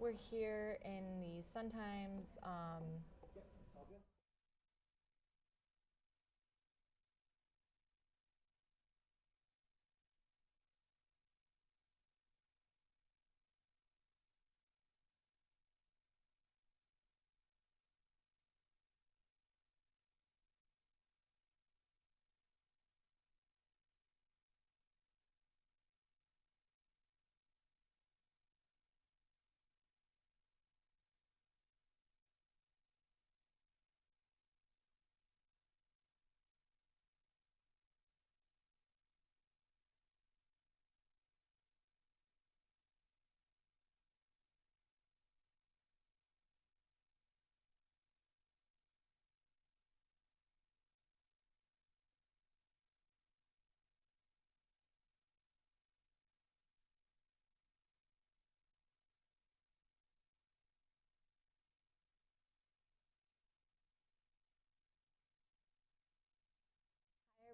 We're here in the Sun-Times.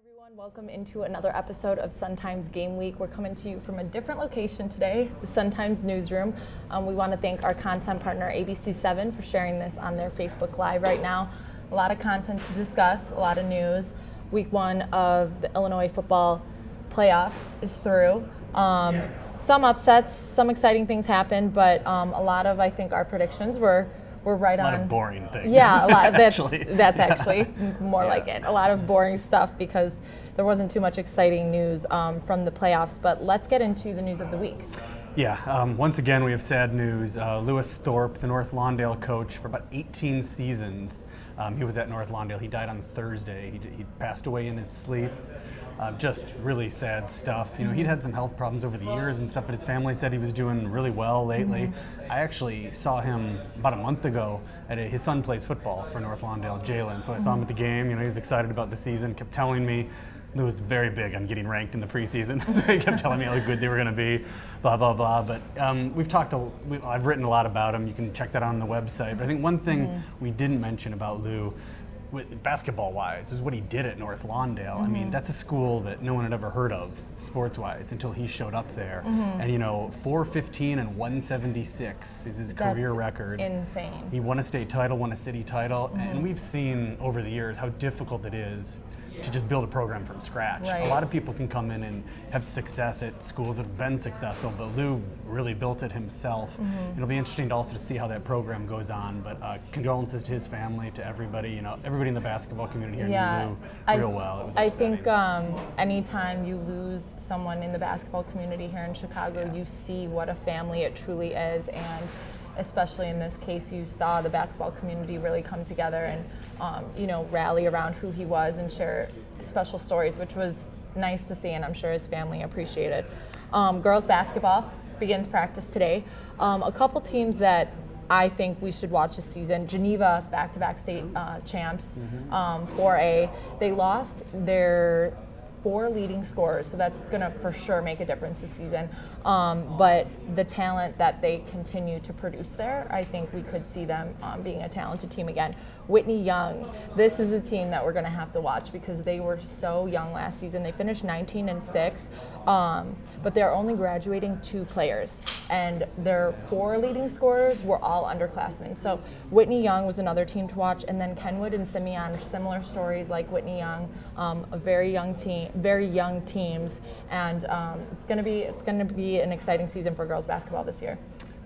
Everyone, welcome into another episode of Sun-Times Game Week. We're coming to you from a different location today, the Sun-Times newsroom. We want to thank our content partner, ABC7, for sharing this on their Facebook Live right now. A lot of content to discuss, a lot of news. Week 1 of the Illinois football playoffs is through. Some upsets, some exciting things happened, but a lot of, I think, our predictions were right on. A lot of boring things. Yeah, a lot. That's actually more like it. A lot of boring stuff because there wasn't too much exciting news from the playoffs. But let's get into the news of the week. Yeah, once again we have sad news. Lewis Thorpe, the North Lawndale coach for about 18 seasons, he was at North Lawndale. He died on Thursday. He passed away in his sleep. Just really sad stuff. You know, he'd had some health problems over the years and stuff, but his family said he was doing really well lately. I actually saw him about a month ago at his son plays football for North Lawndale, Jalen. So I saw him at the game. You know, he was excited about the season, kept telling me Lou was very big on getting ranked in the preseason. So he kept telling me how good they were going to be, blah, blah, blah. But I've written a lot about him. You can check that on the website. But I think one thing we didn't mention about Lou, basketball-wise, is what he did at North Lawndale. I mean, that's a school that no one had ever heard of, sports-wise, until he showed up there. And, you know, 415 and 176 is his career record. Insane. He won a state title, won a city title, and we've seen over the years how difficult it is to just build a program from scratch. Right. A lot of people can come in and have success at schools that have been successful, but Lou really built it himself. It'll be interesting to also to see how that program goes on, but condolences to his family, to everybody, you know, everybody in the basketball community here knew Lou real well. It was upsetting. I think anytime you lose someone in the basketball community here in Chicago, you see what a family it truly is, and especially in this case, you saw the basketball community really come together and, you know, rally around who he was and share special stories, which was nice to see, and I'm sure his family appreciated. Girls basketball begins practice today. A couple teams that I think we should watch this season: Geneva, back-to-back state champs, 4A. They lost their 4 leading scorers, so that's going to for sure make a difference this season. But the talent that they continue to produce there, I think we could see them being a talented team again. Whitney Young, this is a team that we're going to have to watch because they were so young last season. They finished 19-6, but they're only graduating 2 players, and their 4 leading scorers were all underclassmen. So Whitney Young was another team to watch, and then Kenwood and Simeon are similar stories like Whitney Young, a very young teams, and it's going to be an exciting season for girls basketball this year.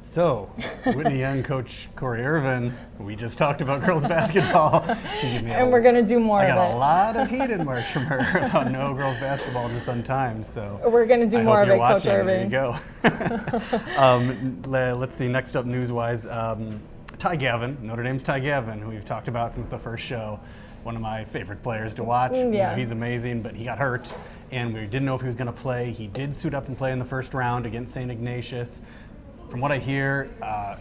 So, Whitney Young coach Corey Irvin, we just talked about girls basketball. And we're going to do more of it. I got a lot of heat in March from her about no girls basketball in the Sun-Times. So we're going to do more of it, Coach Irvin. There you go. Let's see, next up news-wise, Ty Gavin, Notre Dame's Ty Gavin, who we've talked about since the first show. One of my favorite players to watch. Yeah. You know, he's amazing, but he got hurt, and we didn't know if he was going to play. He did suit up and play in the first round against St. Ignatius. From what I hear,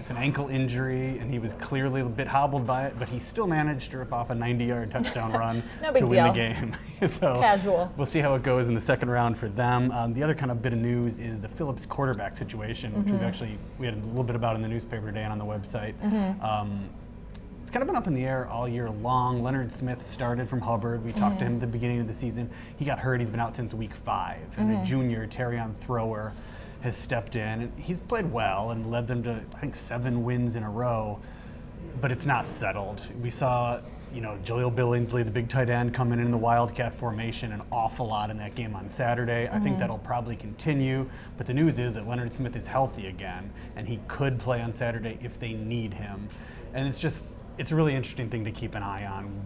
it's an ankle injury, and he was clearly a bit hobbled by it, but he still managed to rip off a 90-yard touchdown run to win the game. So casual. We'll see how it goes in the second round for them. The other kind of bit of news is the Phillips quarterback situation, which we had a little bit about in the newspaper today and on the website. It's kind of been up in the air all year long. Leonard Smith started from Hubbard. We talked to him at the beginning of the season. He got hurt. He's been out since week 5. And the junior, Terrion Thrower, has stepped in. And he's played well and led them to, I think, 7 wins in a row, but it's not settled. We saw, Jaleel Billingsley, the big tight end, coming in the Wildcat formation an awful lot in that game on Saturday. I think that'll probably continue, but the news is that Leonard Smith is healthy again, and he could play on Saturday if they need him. And it's a really interesting thing to keep an eye on,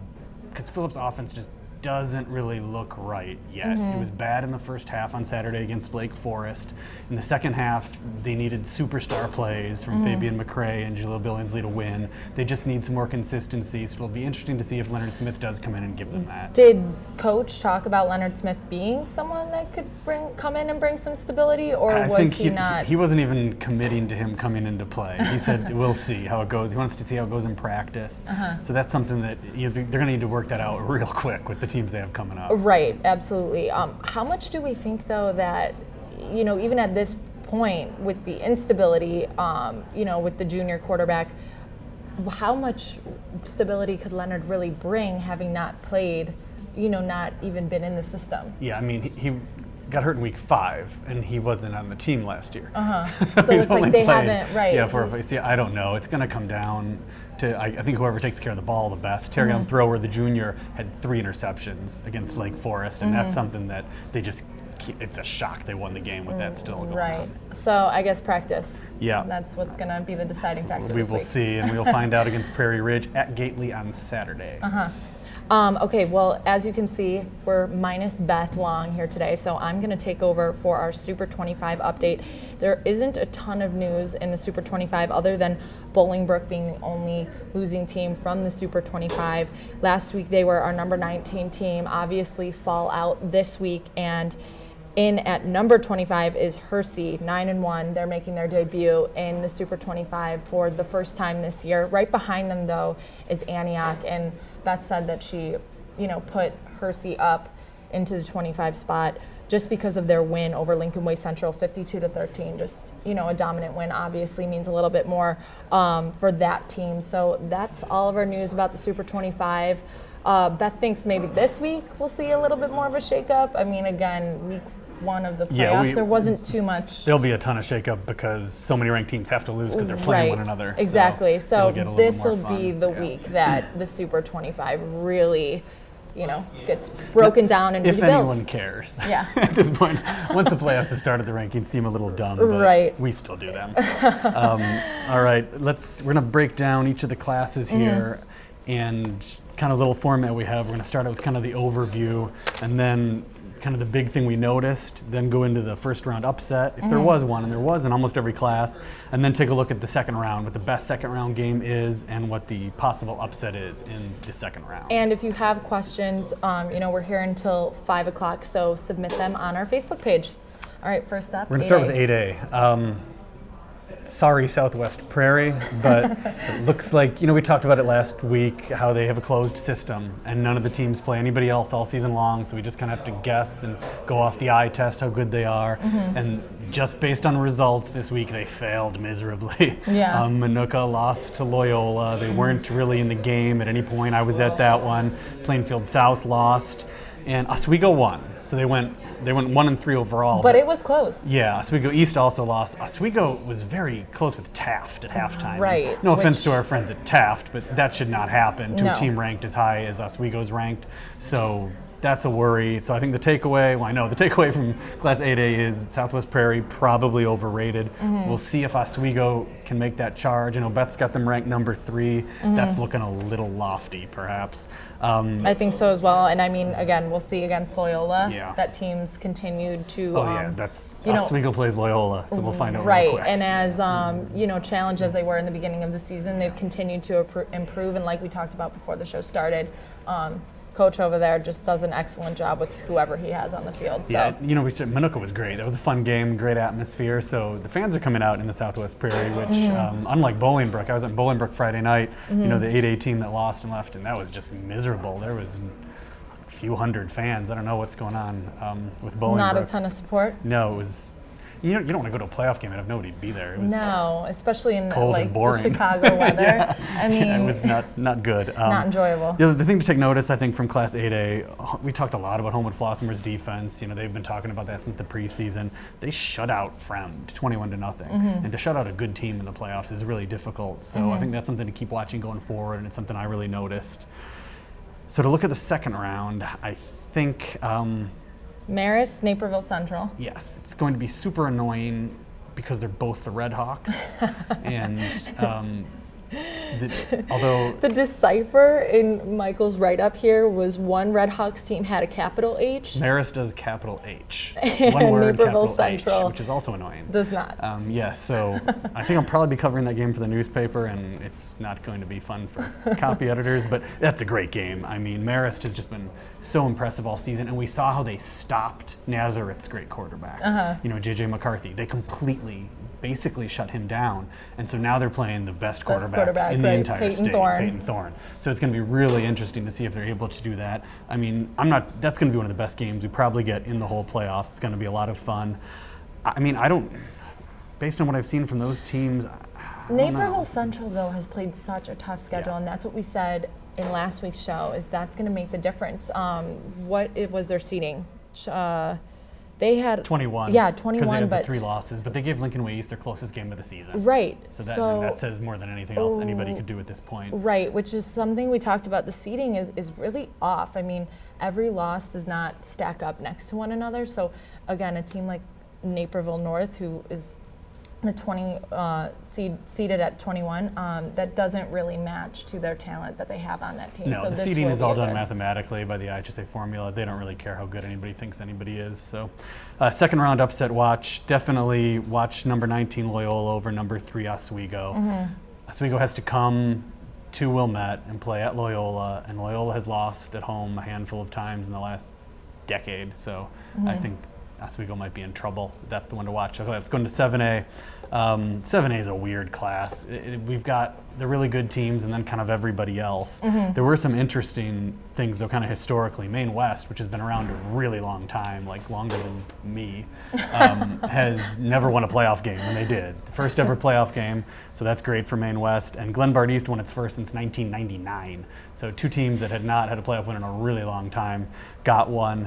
because Phillips' offense just doesn't really look right yet. It was bad in the first half on Saturday against Lake Forest. In the second half, they needed superstar plays from Fabian McCray and Jaleel Billingsley to win. They just need some more consistency, so it'll be interesting to see if Leonard Smith does come in and give them that. Did Coach talk about Leonard Smith being someone that could come in and bring some stability, or was he not? He wasn't even committing to him coming into play. He said, we'll see how it goes. He wants to see how it goes in practice. So that's something that they're going to need to work that out real quick with the teams they have coming up. Right, absolutely. How much do we think, though, that, even at this point with the instability, with the junior quarterback, how much stability could Leonard really bring, having not played, not even been in the system? Yeah, I mean, he got hurt in week 5, and he wasn't on the team last year. So it's like they haven't, right. Yeah, see, I don't know. It's going to come down to, I think, whoever takes care of the ball the best. Terrion Thrower, the junior, had 3 interceptions against Lake Forest, and that's something that they just, it's a shock they won the game with that still going on. So I guess practice. Yeah. That's what's going to be the deciding factor We this will week. see, and we'll find out against Prairie Ridge at Gately on Saturday. Okay, well, as you can see, we're minus Beth Long here today, so I'm going to take over for our Super 25 update. There isn't a ton of news in the Super 25 other than Bolingbrook being the only losing team from the Super 25. Last week they were our number 19 team, obviously fall out this week, and in at number 25 is Hersey, 9-1. They're making their debut in the Super 25 for the first time this year. Right behind them, though, is Antioch, and Beth said that she, put Hersey up into the 25 spot just because of their win over Lincoln Way Central, 52-13. Just, a dominant win obviously means a little bit more for that team. So that's all of our news about the Super 25. Beth thinks maybe this week we'll see a little bit more of a shakeup. I mean, again, week 1 of the playoffs, there wasn't too much. There'll be a ton of shakeup because so many ranked teams have to lose because they're playing one another. Exactly. So this will be the Yeah. week that the Super 25 really, gets broken down and if rebuilt. anyone cares. Yeah. At this point, once the playoffs have started, the rankings seem a little dumb, but we still do them. All right, we're going to break down each of the classes here and kind of little format we have. We're going to start out with kind of the overview, and then kind of the big thing we noticed, then go into the first round upset, if there was one, and there was in almost every class, and then take a look at the second round, what the best second round game is and what the possible upset is in the second round. And if you have questions, we're here until 5 o'clock, so submit them on our Facebook page. All right, first up, we're going to start with 8A. Sorry, Southwest Prairie, but it looks like, we talked about it last week, how they have a closed system and none of the teams play anybody else all season long, so we just kind of have to guess and go off the eye test how good they are. And just based on results this week, they failed miserably. Yeah. Manuka lost to Loyola. They weren't really in the game at any point. I was at that one. Plainfield South lost, and Oswego won. So they went 1-3 overall. But it was close. Yeah, Oswego East also lost. Oswego was very close with Taft at halftime. Right. No offense to our friends at Taft, but that should not happen to No. a team ranked as high as Oswego's ranked. So that's a worry. So I think the takeaway from Class 8A is Southwest Prairie probably overrated. We'll see if Oswego can make that charge. Beth's got them ranked number 3. That's looking a little lofty, perhaps. I think so as well. And I mean, again, we'll see against Loyola that teams continued to. Oswego plays Loyola, so we'll find out real Right, quick. and as challenged as they were in the beginning of the season, they've continued to improve. And like we talked about before the show started, Coach over there just does an excellent job with whoever he has on the field. So. Yeah, we said Manuka was great. That was a fun game, great atmosphere. So the fans are coming out in the Southwest Prairie, which unlike Bolingbrook, I was at Bolingbrook Friday night. The 8A team that lost and left, and that was just miserable. There was a few hundred fans. I don't know what's going on with Bolingbrook. Not a ton of support. No, it was You don't want to go to a playoff game and have nobody be there. It was No, especially in cold like and boring. the Chicago weather. Yeah. I mean, it was not good. not enjoyable. The thing to take notice, I think, from Class 8A, we talked a lot about Homewood Flossmoor's defense. You know, they've been talking about that since the preseason. They shut out Fremd 21-0, and to shut out a good team in the playoffs is really difficult. So I think that's something to keep watching going forward, and it's something I really noticed. So to look at the second round, I think. Marist, Naperville Central. Yes, it's going to be super annoying because they're both the Red Hawks, and although The decipher in Michael's write-up here was one Red Hawks team had a capital H. Marist does capital H, And one word, Naperville capital Central H, which is also annoying. does not. Yes, so I think I'll probably be covering that game for the newspaper, and it's not going to be fun for copy editors, but that's a great game. I mean, Marist has just been so impressive all season, and we saw how they stopped Nazareth's great quarterback, you know, J.J. McCarthy. They basically shut him down, and so now they're playing the best quarterback in the entire state, Peyton Thorne. So it's going to be really interesting to see if they're able to do that. I mean, that's going to be one of the best games we probably get in the whole playoffs. It's going to be a lot of fun. I mean, based on what I've seen from those teams, Naperville Central, though, has played such a tough schedule, Yeah. and that's what we said in last week's show, is that's going to make the difference. What was their seeding? They had 21. Yeah, Because 21, they had the but 3 losses, but they gave Lincoln Way East their closest game of the season. right. So that says more than anything else anybody could do at this point. Right, which is something we talked about. The seeding is really off. I mean, every loss does not stack up next to one another. So again, a team like Naperville North, who is the 20 seeded at 21, that doesn't really match to their talent that they have on that team. No, so the this seeding will is be all a done good- mathematically by the IHSA formula. They don't really care how good anybody thinks anybody is. So, second round upset watch. Definitely watch number 19 Loyola over number 3 Oswego. Oswego has to come to Wilmette and play at Loyola, and Loyola has lost at home a handful of times in the last decade. So I think Oswego might be in trouble. That's the one to watch. Okay, let's go into 7A. 7A is a weird class. We've got the really good teams and then kind of everybody else. There were some interesting things, though, kind of historically. Maine West, which has been around a really long time, like longer than me, has never won a playoff game, and they did. The first ever playoff game, so that's great for Maine West. And Glenbard East won its first since 1999. So 2 teams that had not had a playoff win in a really long time got one.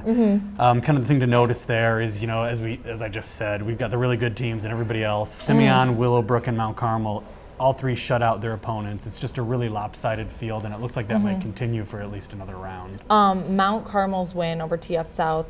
Kind of the thing to notice there is, you know, as I just said, we've got the really good teams and everybody else. Simeon, Willowbrook, and Mount Carmel, all 3 shut out their opponents. It's just a really lopsided field, and it looks like that might continue for at least another round. Mount Carmel's win over TF South,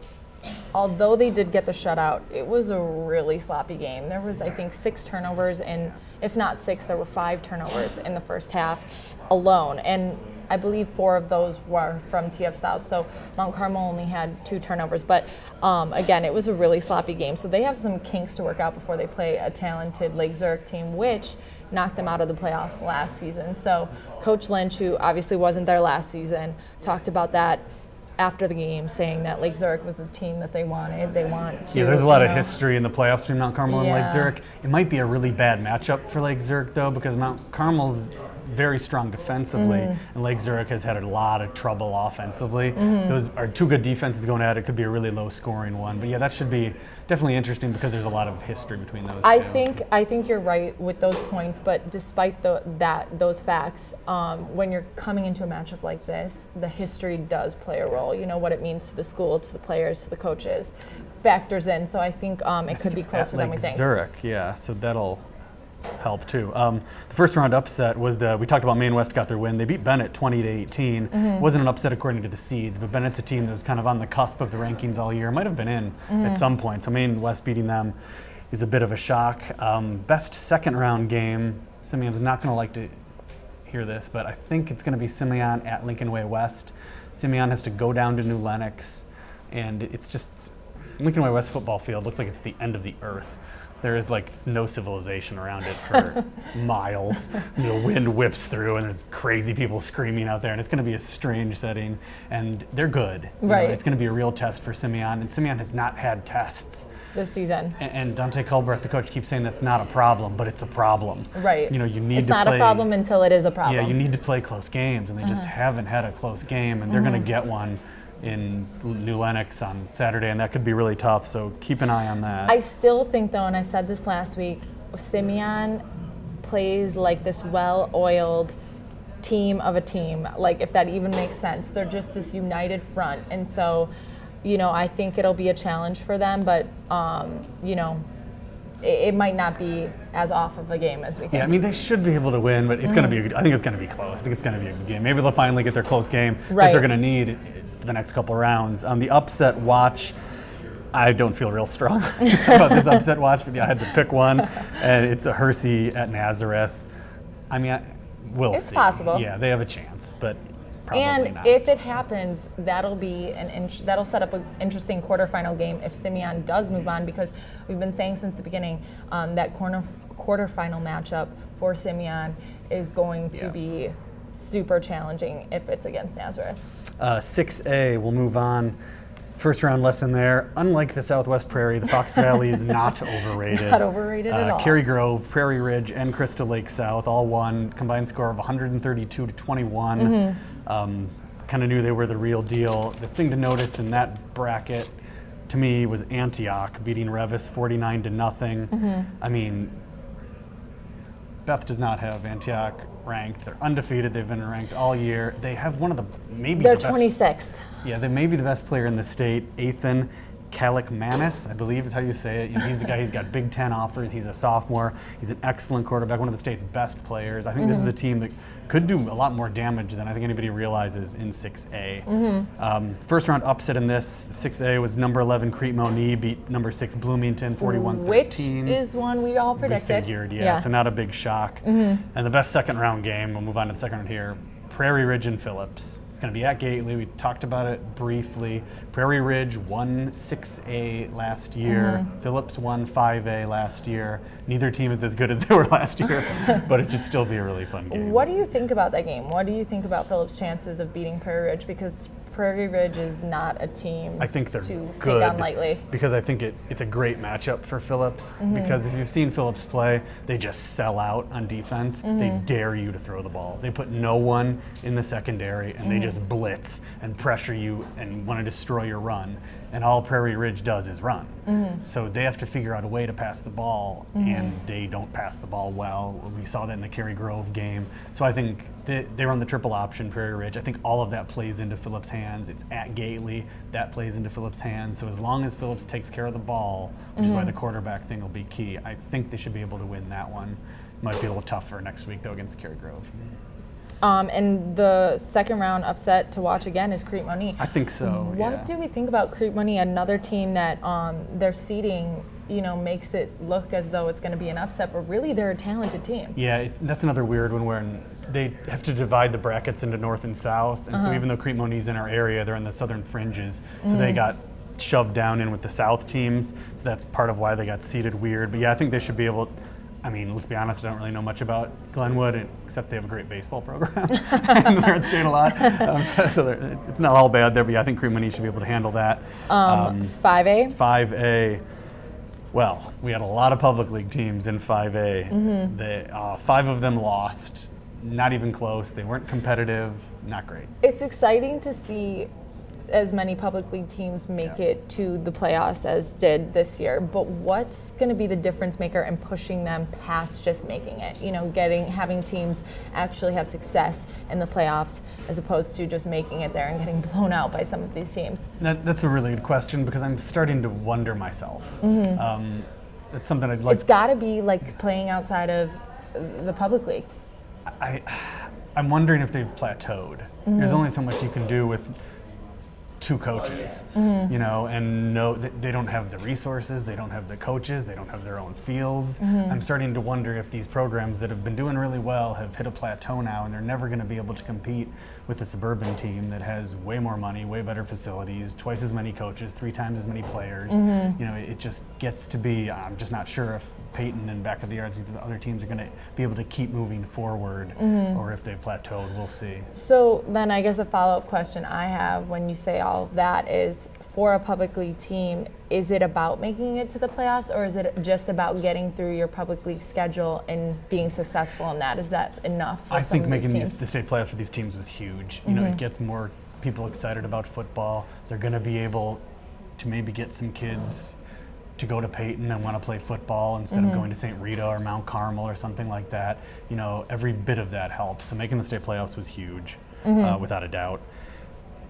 although they did get the shutout, it was a really sloppy game. There was, I think, 6 turnovers, and if not 6, there were 5 turnovers in the first half alone. And I believe 4 of those were from TF South, so Mount Carmel only had 2 turnovers. But again, it was a really sloppy game. So they have some kinks to work out before they play a talented Lake Zurich team, which knocked them out of the playoffs last season. So Coach Lynch, who obviously wasn't there last season, talked about that after the game, saying that Lake Zurich was the team that they wanted. They want to. Yeah, there's a lot of history in the playoffs between Mount Carmel and Lake Yeah. Zurich. It might be a really bad matchup for Lake Zurich, though, because Mount Carmel's very strong defensively, and Lake Zurich has had a lot of trouble offensively. Those are 2 good defenses going at it. It could be a really low-scoring one, but yeah, that should be definitely interesting because there's a lot of history between those I two. think you're right with those points, but despite those facts, when you're coming into a matchup like this, the history does play a role. You know what it means to the school, to the players, to the coaches, factors in. So I think it could be closer than we think. Zurich, yeah, so that'll help too. The first round upset was we talked about Maine West got their win. They beat Bennett 20-18. It wasn't an upset according to the seeds, but Bennett's a team that was kind of on the cusp of the rankings all year. Might have been in at some point. So Maine West beating them is a bit of a shock. Best second round game. Simeon's not going to like to hear this, but I think it's going to be Simeon at Lincoln Way West. Simeon has to go down to New Lenox, and it's just Lincoln Way West football field looks like it's the end of the earth. There is like no civilization around it for miles. The wind whips through and there's crazy people screaming out there, and it's going to be a strange setting, and they're good. Right. It's going to be a real test for Simeon, and Simeon has not had tests this season. And Dante Culbreath, the coach, keeps saying that's not a problem, but it's a problem. Right. You know, you need it's to not play, a problem until it is a problem. Yeah, you need to play close games, and they just haven't had a close game, and they're going to get one in New Lenox on Saturday, and that could be really tough. So keep an eye on that. I still think, though, and I said this last week, Simeon plays like this well-oiled team of a team, like if that even makes sense. They're just this united front, and so, I think it'll be a challenge for them, but it might not be as off of a game as we think. Yeah, I mean, they should be able to win, but it's going to be. I think it's going to be close. I think it's going to be a good game. Maybe they'll finally get their close game that they're going to need for the next couple rounds. The upset watch, I don't feel real strong about this upset watch, but I had to pick one, and it's a Hersey at Nazareth. I mean, we'll see. It's possible. Yeah, they have a chance, but probably and not. If it happens, that'll be that'll set up an interesting quarterfinal game if Simeon does move on, because we've been saying since the beginning that quarterfinal matchup for Simeon is going to be super challenging if it's against Nazareth. 6A, we'll move on. First round lesson there. Unlike the Southwest Prairie, the Fox Valley is not overrated. Not overrated at all. Cary Grove, Prairie Ridge, and Crystal Lake South all won. Combined score of 132-21. Kind of knew they were the real deal. The thing to notice in that bracket, to me, was Antioch beating Revis 49-0. I mean, Beth does not have Antioch ranked. They're undefeated. They've been ranked all year. They have one of the They're 26th. Yeah, they may be the best player in the state. Ethan Kalikmanis, I believe is how you say it. He's the guy. He's got Big Ten offers. He's a sophomore. He's an excellent quarterback. One of the state's best players. I think this is a team that could do a lot more damage than I think anybody realizes in 6A. First round upset in this 6A was number 11 Crete Moni beat number 6 Bloomington 41-13. Which is one we all predicted. We figured, yeah. So not a big shock. And the best second round game, we'll move on to the second round here, Prairie Ridge and Phillips. It's going to be at Gately. We talked about it briefly. Prairie Ridge won 6A last year. Phillips won 5A last year. Neither team is as good as they were last year, but it should still be a really fun game. What do you think about that game? What do you think about Phillips' chances of beating Prairie Ridge? Because Prairie Ridge is not a team I think they're to good take on lightly. Because I think it's a great matchup for Phillips. Because if you've seen Phillips play, they just sell out on defense. They dare you to throw the ball. They put no one in the secondary, and they just blitz and pressure you and want to destroy your run. And all Prairie Ridge does is run. So they have to figure out a way to pass the ball, and they don't pass the ball well. We saw that in the Cary Grove game. So I think they run the triple option, Prairie Ridge. I think all of that plays into Phillips' hands. It's at Gately. That plays into Phillips' hands. So as long as Phillips takes care of the ball, which is why the quarterback thing will be key, I think they should be able to win that one. Might be a little tougher next week, though, against Cary Grove. And the second round upset to watch again is Crete Moni. I think so. What do we think about Crete Moni? Another team that their seeding, makes it look as though it's going to be an upset, but really they're a talented team. Yeah, that's another weird one where they have to divide the brackets into north and south, and so even though Crete Moni's in our area, they're in the southern fringes, so they got shoved down in with the south teams. So that's part of why they got seeded weird. But yeah, I think they should be able. I mean, let's be honest, I don't really know much about Glenwood, except they have a great baseball program. And they're at state a lot. So it's not all bad there, but yeah, I think Crete Moni should be able to handle that. 5A? 5A. Well, we had a lot of public league teams in 5A. 5 of them lost. Not even close. They weren't competitive. Not great. It's exciting to see as many public league teams make it to the playoffs as did this year, but what's going to be the difference maker in pushing them past just making it? Having teams actually have success in the playoffs as opposed to just making it there and getting blown out by some of these teams. That's a really good question, because I'm starting to wonder myself. That's something I'd like. It's got to be like playing outside of the public league. I'm wondering if they've plateaued. There's only so much you can do with 2 coaches, and they don't have the resources, they don't have the coaches, they don't have their own fields. I'm starting to wonder if these programs that have been doing really well have hit a plateau now, and they're never going to be able to compete with a suburban team that has way more money, way better facilities, twice as many coaches, 3 times as many players. It just gets to be, I'm just not sure if Peyton and back of the yards, the other teams are going to be able to keep moving forward, or if they've plateaued. We'll see. So then I guess a follow-up question I have when you say all of that is, for a public league team, is it about making it to the playoffs, or is it just about getting through your public league schedule and being successful in that? Is that enough for I think some of making these teams? the state playoffs for these teams was huge. It gets more people excited about football. They're going to be able to maybe get some kids to go to Peyton and want to play football instead of going to St. Rita or Mount Carmel or something like that. You know, every bit of that helps. So making the state playoffs was huge, without a doubt.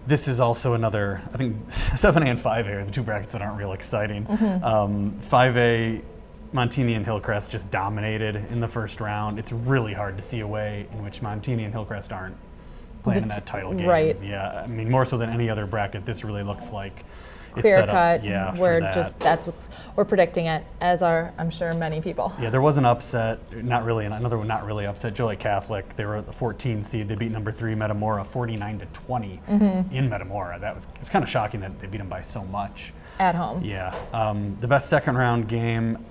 This is also another, I think 7A and 5A are the two brackets that aren't real exciting. 5A, Montini and Hillcrest just dominated in the first round. It's really hard to see a way in which Montini and Hillcrest aren't playing in that title game. Right. Yeah, I mean, more so than any other bracket, this really looks like it's Clear set up, cut. yeah, We're for that. just, that's what's, we're predicting it, as are, I'm sure, many people. Yeah, there was an upset, not really, another one not really upset, Joliet Catholic. They were at the 14 seed. They beat number 3 Metamora 49-20 in Metamora. It was kind of shocking that they beat them by so much. At home. Yeah. The best second round game,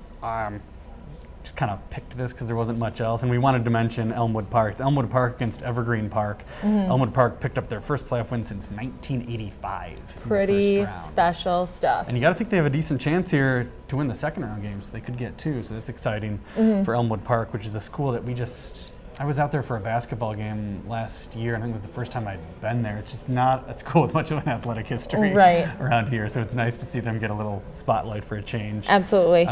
just kind of picked this because there wasn't much else, and we wanted to mention Elmwood Park. It's Elmwood Park against Evergreen Park. Elmwood Park picked up their first playoff win since 1985. Pretty special stuff. And you got to think they have a decent chance here to win the second round games. They could get 2, so that's exciting for Elmwood Park, which is a school that I was out there for a basketball game last year, and I think it was the first time I'd been there. It's just not a school with much of an athletic history around here, so it's nice to see them get a little spotlight for a change. Absolutely.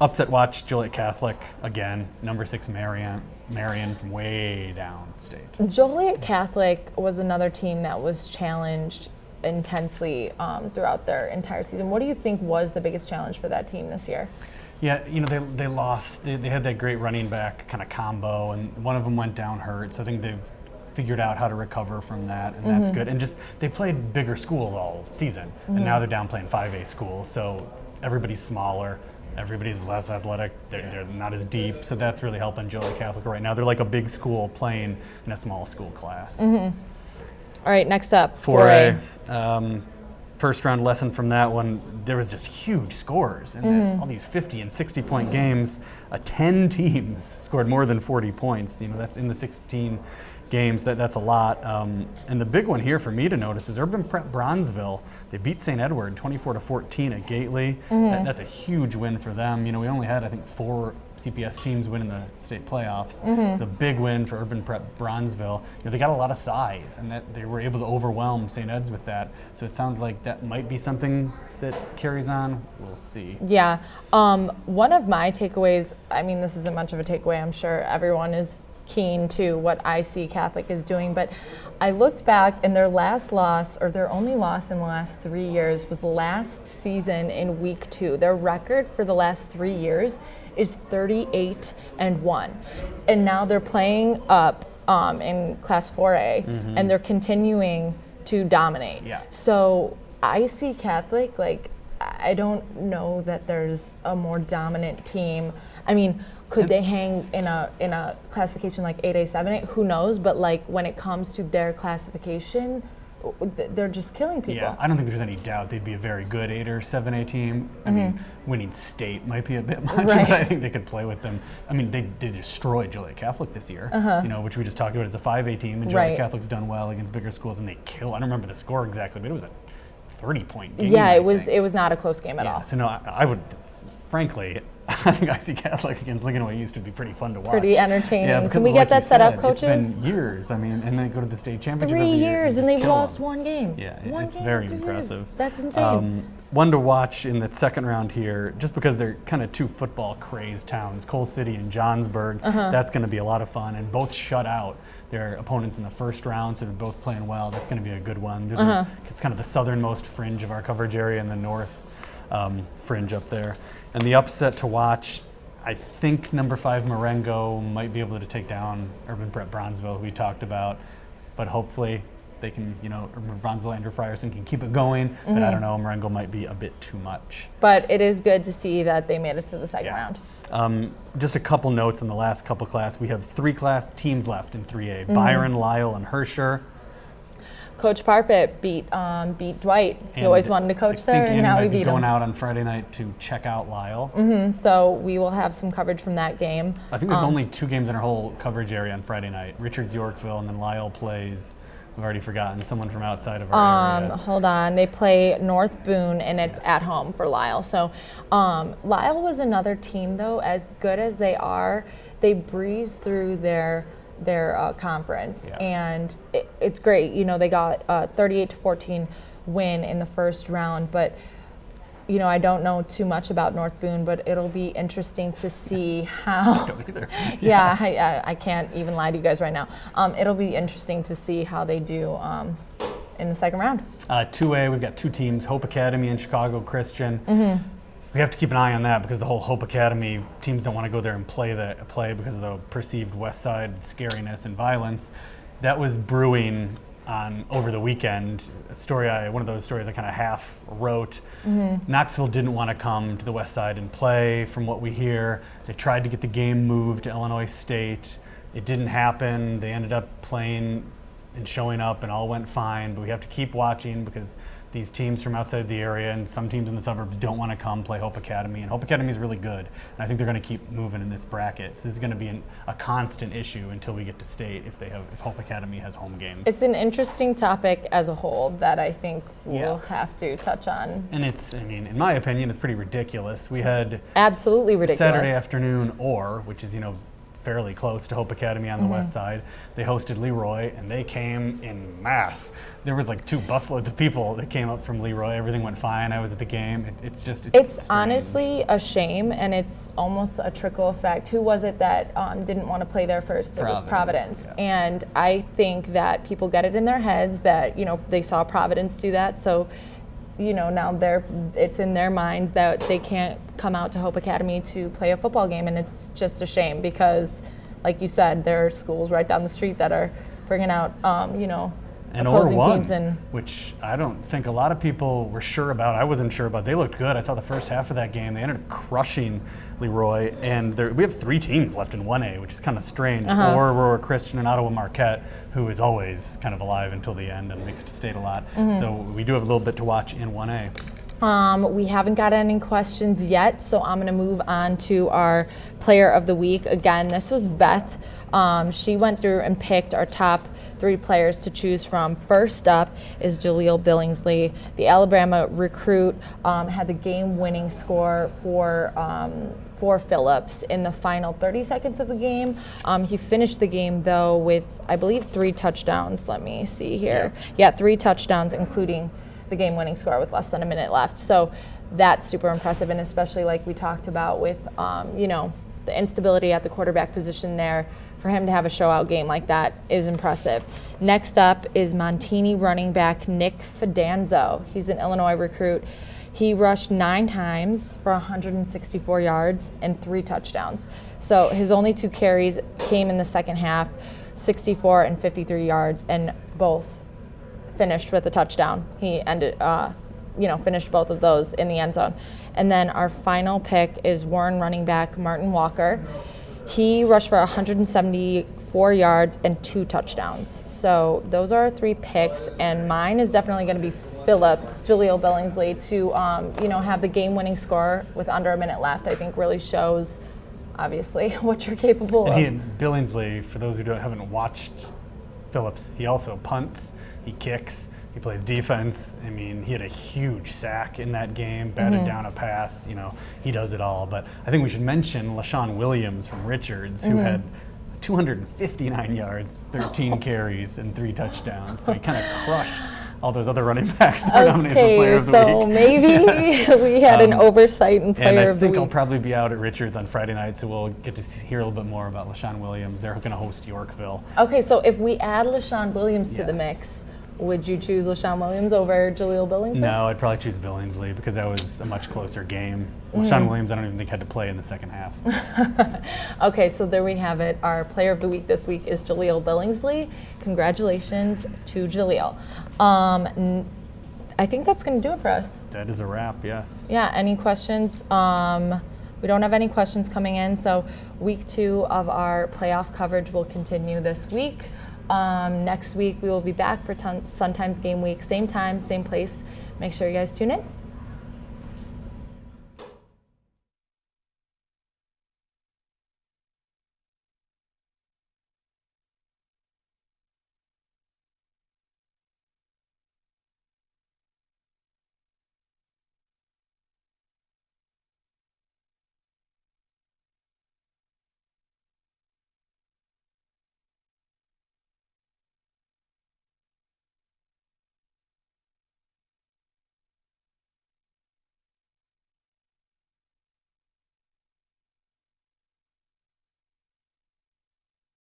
Upset watch, Joliet Catholic again, number 6 Marion from way downstate. Joliet Catholic was another team that was challenged intensely throughout their entire season. What do you think was the biggest challenge for that team this year? Yeah, you know, they lost. They had that great running back kind of combo, and one of them went down hurt. So I think they've figured out how to recover from that, and that's good. And just they played bigger schools all season, and now they're down playing 5A schools. So everybody's smaller. Everybody's less athletic. They're not as deep, so that's really helping Joliet Catholic right now. They're like a big school playing in a small school class. All right, next up, 4A. First round lesson from that one, there was just huge scores in this. All these 50 and 60 point games. 10 teams scored more than 40 points. You know, that's in the 16 games. That's a lot. And the big one here for me to notice is Urban Prep Bronzeville. They beat St. Edward 24-14 at Gately. That's a huge win for them. You know, we only had, I think, 4 CPS teams win in the state playoffs. It's a big win for Urban Prep Bronzeville. You know, they got a lot of size, and that they were able to overwhelm St. Ed's with that. So it sounds like that might be something that carries on. We'll see. Yeah. One of my takeaways, I mean, this isn't much of a takeaway. I'm sure everyone is keen to what IC Catholic is doing, but I looked back, and their last loss, or their only loss in the last 3 years, was last season in week 2. Their record for the last 3 years is 38-1, and now they're playing up in Class 4A, and they're continuing to dominate. Yeah. So IC Catholic, like, I don't know that there's a more dominant team. I mean, could they hang in a classification like 8A, 7A? Who knows? But like when it comes to their classification, they're just killing people. Yeah, I don't think there's any doubt they'd be a very good 8 or 7A team. I mean, winning state might be a bit much, but I think they could play with them. I mean, they destroyed Joliet Catholic this year, you know, which we just talked about as a 5A team, and Joliet Catholic's done well against bigger schools, and they kill. I don't remember the score exactly, but it was a 30-point game. Yeah, it was not a close game at all. So no, I would, frankly, I think IC Catholic against Lincoln Way East would be pretty fun to watch. Pretty entertaining. Yeah, Can we get that set up, coaches? It's been years. I mean, and they go to the state championship 3 every year. years, and they've lost one game. Yeah, one it's game very in 3 impressive. years. That's insane. One to watch in the second round here, just because they're kind of 2 football-crazed towns, Coal City and Johnsburg. That's going to be a lot of fun, and both shut out their opponents in the first round, so they're both playing well. That's going to be a good one. It's kind of the southernmost fringe of our coverage area, and the north fringe up there. And the upset to watch, I think number 5 Marengo might be able to take down Urban Prep Bronzeville, who we talked about, but hopefully they can, you know, Bronzeville, Andrew Frierson can keep it going, but I don't know, Marengo might be a bit too much. But it is good to see that they made it to the second round. Just a couple notes on the last couple class. We have 3 class teams left in 3A, Byron, Lyle, and Herscher. Coach Parpet beat Dwight. He always wanted to coach there, and now we beat him. Going out on Friday night to check out Lyle. So we will have some coverage from that game. I think there's only 2 games in our whole coverage area on Friday night. Richards Yorkville, and then Lyle plays, we've already forgotten, someone from outside of our area. Hold on. They play North Boone, and it's at home for Lyle. So Lyle was another team, though, as good as they are, they breeze through their conference. Yeah. And it's great. You know, they got a 38-14 win in the first round, but you know, I don't know too much about North Boone, but it'll be interesting to see how. I don't either. Yeah, I can't even lie to you guys right now. It'll be interesting to see how they do in the second round. 2A, we've got two teams, Hope Academy and Chicago Christian. We have to keep an eye on that because the whole Hope Academy teams don't want to go there and play because of the perceived West Side scariness and violence. That was brewing over the weekend. One of those stories I kind of half wrote. Knoxville didn't want to come to the West Side and play, from what we hear. They tried to get the game moved to Illinois State. It didn't happen. They ended up playing and showing up, and all went fine. But we have to keep watching because these teams from outside the area and some teams in the suburbs don't want to come play Hope Academy, and Hope Academy is really good, and I think they're going to keep moving in this bracket. So this is going to be a constant issue until we get to state if Hope Academy has home games. It's an interesting topic as a whole that I think we'll have to touch on. And in my opinion, it's pretty ridiculous. We had absolutely ridiculous Saturday afternoon, which is fairly close to Hope Academy on the west side. They hosted Leroy, and they came in mass. There was like 2 busloads of people that came up from Leroy. Everything went fine. I was at the game. It's honestly a shame, and it's almost a trickle effect. Who was it that didn't want to play there first? It was Providence. Yeah. And I think that people get it in their heads that, they saw Providence do that, so now it's in their minds that they can't come out to Hope Academy to play a football game, and it's just a shame because, like you said, there are schools right down the street that are bringing out, and opposing or teams. Which I don't think a lot of people were sure about. I wasn't sure about. They looked good. I saw the first half of that game. They ended up crushing Leroy, and we have 3 teams left in 1A, which is kind of strange. Aurora Christian and Ottawa Marquette, who is always kind of alive until the end and makes it to state a lot. So we do have a little bit to watch in 1A. We haven't got any questions yet, so I'm going to move on to our player of the week. Again, this was Beth. She went through and picked our top 3 players to choose from. First up is Jaleel Billingsley, the Alabama recruit, had the game-winning score for Phillips in the final 30 seconds of the game. He finished the game, though, with, I believe, 3 touchdowns. Let me see here. Yeah, 3 touchdowns, including the game-winning score with less than a minute left. So that's super impressive, and especially like we talked about with, the instability at the quarterback position there, for him to have a show-out game like that is impressive. Next up is Montini running back Nick Fidanzo. He's an Illinois recruit. He rushed 9 times for 164 yards and 3 touchdowns. So his only 2 carries came in the second half, 64 and 53 yards, and both finished with a touchdown. He finished both of those in the end zone. And then our final pick is Warren running back Martin Walker. He rushed for 174 yards and 2 touchdowns. So those are our 3 picks, and mine is definitely going to be Phillips, Jaleel Billingsley, to have the game-winning score with under a minute left. I think really shows, obviously, what you're capable of. And Billingsley, for those who haven't watched Phillips, he also punts, he kicks, he plays defense. He had a huge sack in that game, batted down a pass. He does it all. But I think we should mention LaShawn Williams from Richards, who had 259 yards, 13 carries, and 3 touchdowns. So he kind of crushed all those other running backs that were nominated for Player of the Week. So maybe we had an oversight in Player of the Week. And I think I'll probably be out at Richards on Friday night, so we'll get to hear a little bit more about LaShawn Williams. They're going to host Yorkville. Okay, so if we add LaShawn Williams to the mix, would you choose LaShawn Williams over Jaleel Billingsley? No, I'd probably choose Billingsley because that was a much closer game. LaShawn Williams, I don't even think had to play in the second half. Okay, so there we have it. Our Player of the Week this week is Jaleel Billingsley. Congratulations to Jaleel. I think that's going to do it for us. That is a wrap, yes. Yeah, any questions? We don't have any questions coming in, so week 2 of our playoff coverage will continue this week. Next week we will be back for Sun Times Game Week, same time, same place. Make sure you guys tune in.